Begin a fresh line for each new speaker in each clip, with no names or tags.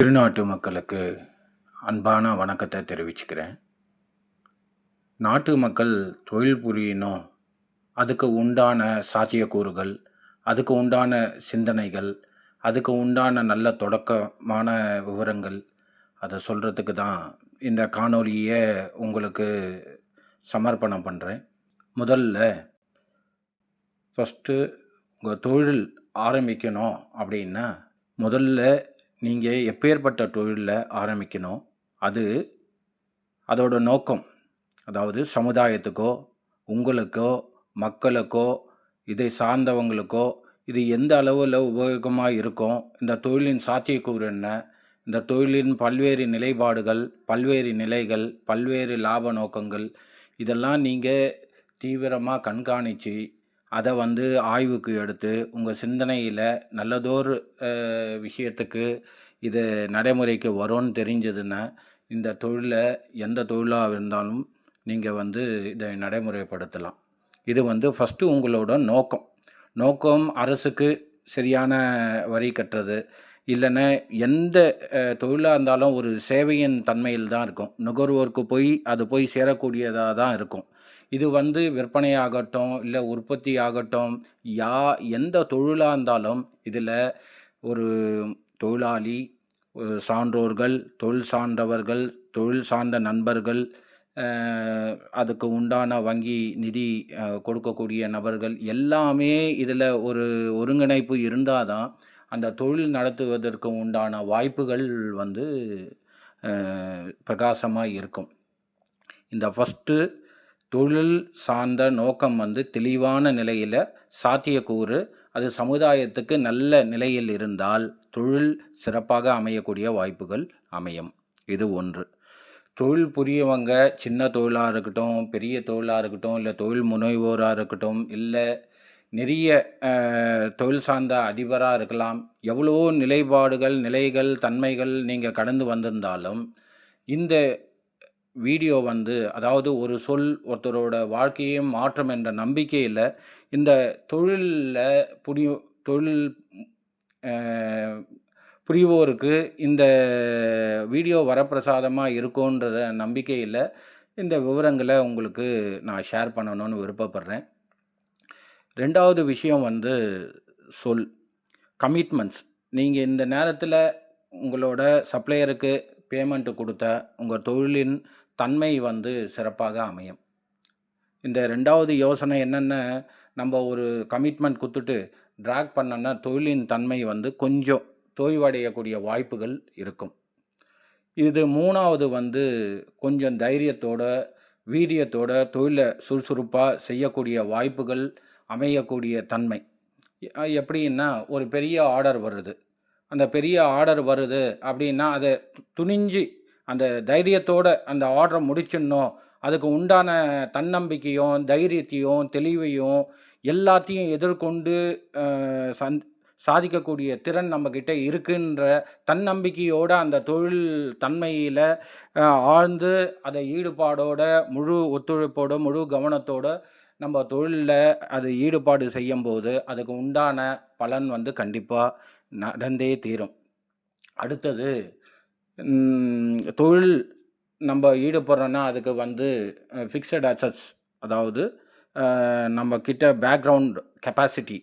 திருநாட்டு மக்களுக்கு அன்பான வணக்கத்தை தெரிவிச்சுக்கிறேன். நாட்டு மக்கள் தொழில் புரியணும், அதுக்கு உண்டான சாத்தியக்கூறுகள், அதுக்கு உண்டான சிந்தனைகள், அதுக்கு உண்டான நல்ல தொடக்கமான விவரங்கள் அதை சொல்கிறதுக்கு தான் இந்த காணொலியை உங்களுக்கு சமர்ப்பணம் பண்ணுறேன். முதல்ல ஃபஸ்ட்டு உங்கள் தொழில் ஆரம்பிக்கணும் அப்படின்னா முதல்ல நீங்கள் எப்பேற்பட்ட தொழிலில் ஆரம்பிக்கணும், அதோட நோக்கம், அதாவது சமுதாயத்துக்கோ உங்களுக்கோ மக்களுக்கோ இதை சார்ந்தவங்களுக்கோ இது எந்த அளவில் உபயோகமாக இருக்கும், இந்த தொழிலின் சாத்தியக்கூறு என்ன, இந்த தொழிலின் பல்வேறு நிலைப்பாடுகள், பல்வேறு நிலைகள், பல்வேறு லாப நோக்கங்கள், இதெல்லாம் நீங்கள் தீவிரமாக கண்காணித்து அதை ஆய்வுக்கு எடுத்து உங்கள் சிந்தனையில் நல்லதொரு விஷயத்துக்கு இது நடைமுறைக்கு வரும்னு தெரிஞ்சதுன்னா இந்த தொழிலை எந்த தொழிலாக இருந்தாலும் நீங்கள் இதை நடைமுறைப்படுத்தலாம். இது ஃபஸ்ட்டு உங்களோட நோக்கம் அரசுக்கு சரியான வரி கட்டுறது, இல்லைன்னா எந்த தொழிலாக இருந்தாலும் ஒரு சேவையின் தன்மையில் தான் இருக்கும். நுகர்வோருக்கு அது போய் சேரக்கூடியதாக தான் இருக்கும். இது விற்பனையாகட்டும் இல்லை உற்பத்தி ஆகட்டும், எந்த தொழிலாக இருந்தாலும் இதில் ஒரு தொழிலாளி, சான்றோர்கள், தொழில் சார்ந்தவர்கள், தொழில் சார்ந்த நண்பர்கள், அதுக்கு உண்டான வங்கி நிதி கொடுக்கக்கூடிய நபர்கள் எல்லாமே இதில் ஒரு ஒருங்கிணைப்பு இருந்தால் தான் அந்த தொழில் நடத்துவதற்கு உண்டான வாய்ப்புகள் பிரகாசமாக இருக்கும். இந்த ஃபஸ்ட்டு தொழில் சார்ந்த நோக்கம் தெளிவான நிலையில் சாத்தியக்கூறு, அது சமுதாயத்துக்கு நல்ல நிலையில் இருந்தால் தொழில் சிறப்பாக அமையக்கூடிய வாய்ப்புகள் அமையும். இது ஒன்று. தொழில் புரியவங்க சின்ன தொழிலாக இருக்கட்டும், பெரிய தொழிலாக இருக்கட்டும், இல்லை தொழில் முனைவோராக இருக்கட்டும், இல்லை நிறைய தொழில் சார்ந்த அதிபராக இருக்கலாம், எவ்வளவோ நிலைப்பாடுகள், நிலைகள், தன்மைகள் நீங்கள் கடந்து வந்திருந்தாலும் இந்த வீடியோ அதாவது ஒரு சொல் ஒருத்தரோட வாழ்க்கையும் மாற்றம் என்ற நம்பிக்கையில் இந்த தொழில் புரிவோருக்கு இந்த வீடியோ வரப்பிரசாதமாக இருக்கும்ன்றத நம்பிக்கையில் இந்த விவரங்களை உங்களுக்கு நான் ஷேர் பண்ணணும்னு விருப்பப்படுறேன். ரெண்டாவது விஷயம் சொல், கமிட்மெண்ட்ஸ். நீங்கள் இந்த நேரத்தில் உங்களோட சப்ளையருக்கு பேமெண்ட்டு கொடுத்த உங்கள் தொழிலின் தன்மை சிறப்பாக அமையும். இந்த ரெண்டாவது யோசனை என்னென்ன, நம்ம ஒரு கமிட்மெண்ட் கொடுத்துட்டு ட்ராக் பண்ணோன்னா தொழிலின் தன்மை கொஞ்சம் தோய்வடையக்கூடிய வாய்ப்புகள் இருக்கும். இது மூணாவது கொஞ்சம் தைரியத்தோட வீரியத்தோட தொழிலை சுறுசுறுப்பாக செய்யக்கூடிய வாய்ப்புகள் அமையக்கூடிய தன்மை. எப்படின்னா, ஒரு பெரிய ஆர்டர் வருது, அந்த பெரிய ஆர்டர் வருது அப்படின்னா அதை துணிஞ்சு அந்த தைரியத்தோடு அந்த ஆர்டரை முடிச்சிடணும், அதுக்கு உண்டான தன்னம்பிக்கையும் தைரியத்தையும் தெளிவையும் எல்லாத்தையும் எதிர்கொண்டு சாதிக்கக்கூடிய திறன் நம்மக்கிட்ட இருக்குன்ற தன்னம்பிக்கையோடு அந்த தொழில் தன்மையில் ஆழ்ந்து அதை ஈடுபாடோட, முழு ஒத்துழைப்போட, முழு கவனத்தோடு நம்ம தொழிலில் அது ஈடுபாடு செய்யும்போது அதுக்கு உண்டான பலன் கண்டிப்பாக நடந்தே தீரும். அடுத்தது, தொழில் நம்ம ஈடுபடுறோன்னா அதுக்கு ஃபிக்ஸட் அசட்ஸ், அதாவது நம்ம கிட்ட பேக்ரவுண்ட் கெப்பாசிட்டி,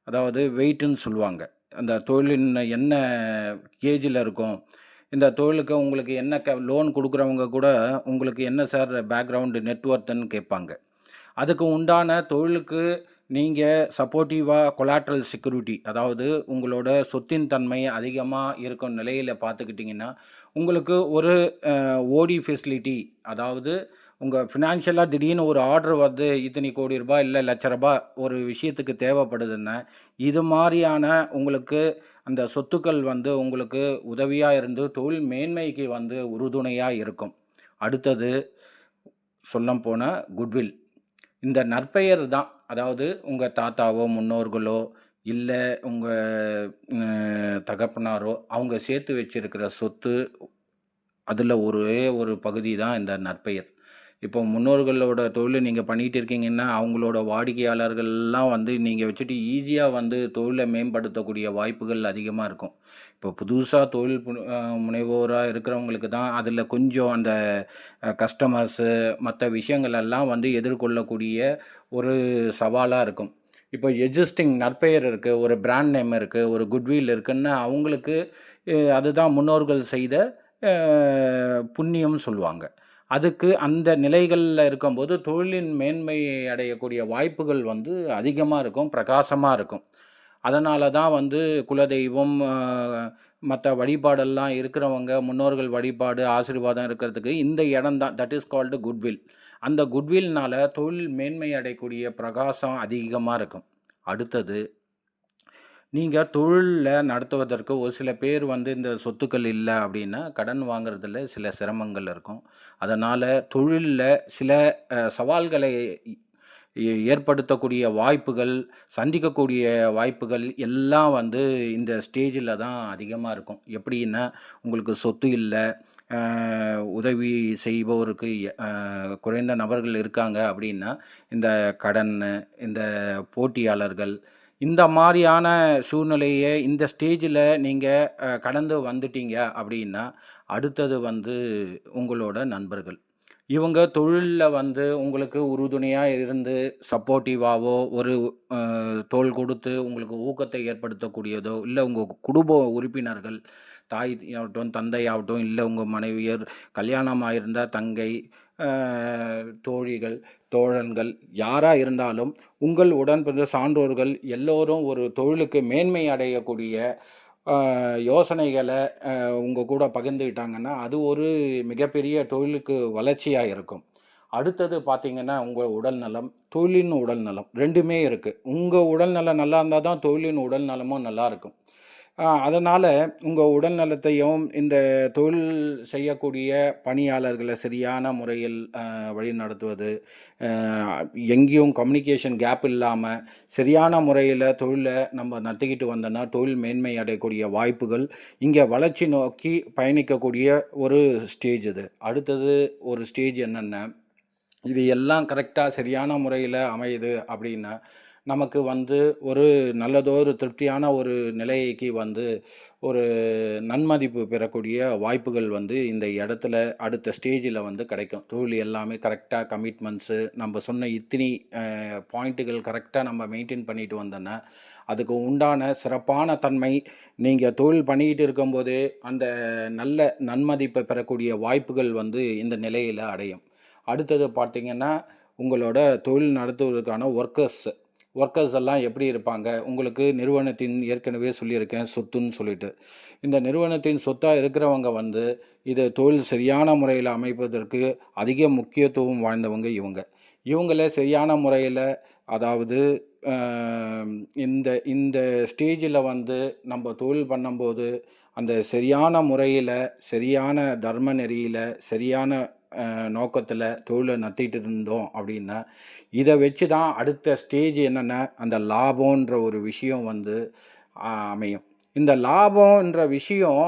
அதாவது வெயிட்டுன்னு சொல்லுவாங்க. அந்த தொழிலின் என்ன கேஜில் இருக்கும், இந்த தொழிலுக்கு உங்களுக்கு என்ன லோன் கொடுக்குறவங்க கூட உங்களுக்கு என்ன சார் பேக்ரவுண்டு நெட்ஒர்த்துன்னு கேட்பாங்க. அதுக்கு உண்டான தொழிலுக்கு நீங்கள் சப்போர்ட்டிவாக கொலாட்ரல் செக்யூரிட்டி, அதாவது உங்களோட சொத்தின் தன்மை அதிகமாக இருக்கும் நிலையில் பார்த்துக்கிட்டிங்கன்னா உங்களுக்கு ஒரு ஓடி ஃபெசிலிட்டி, அதாவது உங்கள் ஃபினான்ஷியலாக திடீர்னு ஒரு ஆர்டர் இத்தனை கோடி ரூபாய் இல்லை லட்ச ரூபாய் ஒரு விஷயத்துக்கு தேவைப்படுதுன்னா இது மாதிரியான உங்களுக்கு அந்த சொத்துக்கள் உங்களுக்கு உதவியாக இருந்து தொழில் மேன்மைக்கு உறுதுணையாக இருக்கும். அடுத்தது சொல்ல போனால் குட்வில், இந்த நற்பெயர் தான். அதாவது உங்கள் தாத்தாவோ முன்னோர்களோ இல்லை உங்கள் தகப்பனாரோ அவங்க சேர்த்து வச்சிருக்கிற சொத்து, அதில் ஒரே ஒரு பகுதி தான் இந்த நற்பெயர். இப்போ முன்னோர்களோட தொழில் நீங்கள் பண்ணிகிட்டு இருக்கீங்கன்னா அவங்களோட வாடிக்கையாளர்கள்லாம் நீங்கள் வச்சுட்டு ஈஸியாக தொழிலை மேம்படுத்தக்கூடிய வாய்ப்புகள் அதிகமாக இருக்கும். இப்போ புதுசா தொழில் முனைவோரா இருக்கிறவங்களுக்கு தான் அதில கொஞ்சம் அந்த கஸ்டமர்ஸு மத்த விஷயங்கள் எல்லாம் வந்து எதிர்கொள்ளக்கூடிய ஒரு சவாலா இருக்கும். இப்போ எக்ஸிஸ்டிங் நற்பெயர் இருக்கு, ஒரு பிராண்ட் நேம் இருக்கு, ஒரு குட்வில் இருக்குன்னு அவங்களுக்கு அதுதான் முன்னோர்கள் செய்த அ புண்ணியம்னு சொல்லுவாங்க. அதுக்கு அந்த நிலைகள்ல இருக்கும்போது தொழிலின் மேன்மை அடையக்கூடிய வாய்ப்புகள் வந்து அதிகமா இருக்கும், பிரகாசமா இருக்கும். அதனால தான் வந்து குலதெய்வம், மத்த வழிபாடெல்லாம் இருக்கிறவங்க, முன்னோர்கள் வழிபாடு, ஆசீர்வாதம் இருக்கிறதுக்கு இந்த இடம் தான். That is called goodwill. அந்த குட்வில்னால தொழில் மேன்மை அடையக்கூடிய பிரகாசம் அதிகமா இருக்கும். அடுத்தது, நீங்க தொழில்ல நடத்துவதற்கு ஒரு சில பேர் வந்து இந்த சொத்துக்கள் இல்ல அப்படின்னா, கடன் வாங்குறதுல சில சிரமங்கள் இருக்கும். அதனால தொழில்ல சில சவால்களை ஏற்படுத்தக்கூடிய வாய்ப்புகள், சந்திக்கக்கூடிய வாய்ப்புகள் எல்லாம் வந்து இந்த ஸ்டேஜில தான் அதிகமா இருக்கும். எப்படின்னா, உங்களுக்கு சொத்து இல்ல, அ உதவி செய்பவருக்கு குறைந்த நபர்கள் இருக்காங்க அப்படின்னா, இந்த கடன்னு, இந்த போட்டியாளர்கள், இந்த மாரியான சூழ்நிலைய இந்த ஸ்டேஜில நீங்க கடந்து வந்துட்டீங்க அப்படின்னா, அடுத்தது வந்து உங்களோட நண்பர்கள். இவங்க தொழில்ல வந்து உங்களுக்கு உறுதுணையா இருந்து சப்போர்ட்டிவாவோ, ஒரு தோள் கொடுத்து உங்களுக்கு ஊக்கத்தை ஏற்படுத்தக்கூடியதோ, இல்ல உங்க குடும்ப உறுப்பினர்கள், தாய் ஆகட்டும், தந்தை ஆகட்டும், இல்ல உங்க மனைவியர், கல்யாணம் ஆயிருந்தா தங்கை, அ தோழிகள், தோழன்கள் யாரா இருந்தாலும், உங்கள் உடன்பிறந்த சான்றோர்கள் எல்லோரும் ஒரு தொழிலுக்கு மேன்மை அடையக்கூடிய அ யோசனைகள உங்க கூட பகிர்ந்துக்கிட்டாங்கன்னா, அது ஒரு மிகப்பெரிய தொழிலுக்கு வளர்ச்சியா இருக்கும். அடுத்தது பார்த்தீங்கன்னா, உங்க உடல் நலம், தொழிலின் உடல் நலம் 2மே இருக்கு. உங்க உடல் நலம் நல்லா இருந்தா தான் தொழிலின் உடல் நலமும் நல்லாருக்கும். அதனால உங்க உடல் நலத்தையும், இந்த தொழில் செய்யக்கூடிய பணியாளர்கள சரியான முறையில் வழிநடத்துவது, அ எங்கேயும் கம்யூனிகேஷன் கேப் இல்லாம, சரியான முறையில தொழில நம்ம நடத்திக்கிட்டு வந்தோம்னா, தொழில் மேன்மை அடையக்கூடிய வாய்ப்புகள், இங்க வளர்ச்சி நோக்கி பயணிக்கக்கூடிய ஒரு ஸ்டேஜ் இது. அடுத்தது ஒரு ஸ்டேஜ் என்னன்னா, இது எல்லாம் கரெக்ட்டா சரியான முறையில அமையுது அப்படின்னா, நமக்கு வந்து ஒரு நல்லதொரு திருப்தியான ஒரு நிலைக்கு வந்து ஒரு நன்மதிப்பு பெறக்கூடிய வாய்ப்புகள் வந்து இந்த இடத்துல அடுத்த ஸ்டேஜில வந்து கிடைக்கும். தொழில் எல்லாமே கரெக்ட்டா கமிட்மெண்ட்ஸு நம்ம சொன்ன இத்தினி பாயிண்ட்டுகள் கரெக்ட்டா நம்ம மெயின்டெயின் பண்ணிட்டு வந்தோன்னா, அதுக்கு உண்டான சிறப்பான தன்மை நீங்க தொழில் பண்ணிக்கிட்டு இருக்கும்போதே, அந்த நல்ல நன்மதிப்ப பெறக்கூடிய வாய்ப்புகள் வந்து இந்த நிலையில அடையும். அடுத்தது பார்த்தீங்கன்னா, உங்களோட தொழில் நடத்துவதற்கான ஒர்க்கர்ஸ் எல்லாம் எப்படி இருப்பாங்க? உங்களுக்கு நிறுவனத்தின் ஏற்கனவே சொல்லியிருக்கேன் சொத்துன்னு சொல்லிட்டு. இந்த நிறுவனத்தின் சொத்தா இருக்கிறவங்க வந்து, இத தொழில் சரியான முறையில அமைப்பதற்கு அதிக முக்கியத்துவம் வாய்ந்தவங்க இவங்க. இவங்கள சரியான முறையில அதாவது அ இந்த இந்த ஸ்டேஜில வந்து நம்ம தொழில் பண்ணும்போது, அந்த சரியான முறையில, சரியான தர்ம நெறியில, சரியான நோக்கத்துல தொழில நடத்திட்டு இருந்தோம் அப்படின்னா, இத வச்சு தான் அடுத்த ஸ்டேஜ் என்னன்னா, அந்த லாபம்ன்ற ஒரு விஷயம் வந்து அமையும். இந்த லாபம்ன்ற விஷயம்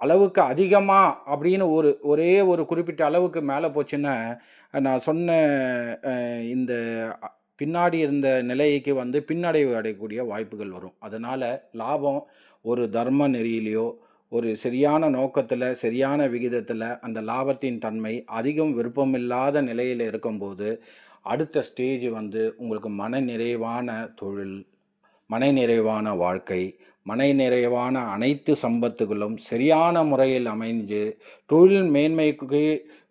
அளவுக்கு அதிகமா அப்படின்னு ஒரே ஒரு குறிப்பிட்ட அளவுக்கு மேல போச்சுன்னா, நான் சொன்ன இந்த பின்னாடி இருந்த நிலைக்கு வந்து பின்னடைவு அடையக்கூடிய வாய்ப்புகள் வரும். அதனால லாபம் ஒரு தர்ம நெறியிலயோ, ஒரு சரியான நோக்கத்துல, சரியான விகிதத்துல அந்த லாபத்தின் தன்மை அதிகம் விருப்பமில்லாத நிலையில இருக்கும்போது, அடுத்த ஸ்டேஜ் வந்து உங்களுக்கு மனநிறைவான தொழில், மனநிறைவான வாழ்க்கை, மனநிறைவான அனைத்து சம்பத்துகளும் சரியான முறையில் அமைஞ்சு, தொழில் மேன்மைக்கு,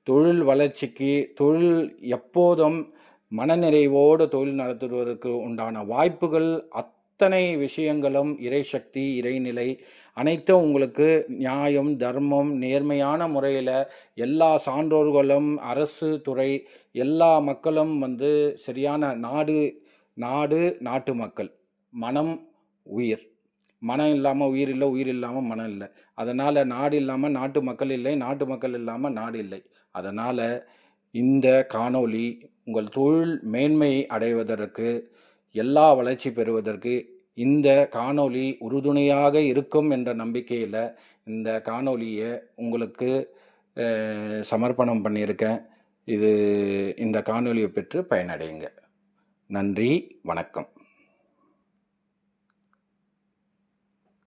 தொழில் வளர்ச்சிக்கு, தொழில் எப்போதும் மனநிறைவோடு தொழில் நடத்துவதற்கு உண்டான வாய்ப்புகள் அத்தனை விஷயங்களும் இறைசக்தி, இறைநிலை அனைத்தும் உங்களுக்கு நியாயம், தர்மம், நேர்மையான முறையில எல்லா சான்றோர்களும், அரசு துறை, எல்லா மக்களும் வந்து சரியான நாடு நாடு, நாட்டு மக்கள். மனம், உயிர். மனம் இல்லாம உயிர் இல்ல, உயிர் இல்லாம மனம் இல்ல. அதனால நாடு இல்லாம நாட்டு மக்கள் இல்லை, நாட்டு மக்கள் இல்லாம நாடு இல்லை. அதனால இந்த காணொளி உங்கள் தொழில் மேன்மை அடைவதற்கு, எல்லா வளர்ச்சி பெறுவதற்கு இந்த காணொளி உறுதுணையாக இருக்கும் என்ற நம்பிக்கையில இந்த காணொளிய உங்களுக்கு சமர்ப்பணம் பண்ணியிருக்கேன். இந்த காணொளிய பெற்று பயனடையுங்க. நன்றி, வணக்கம்.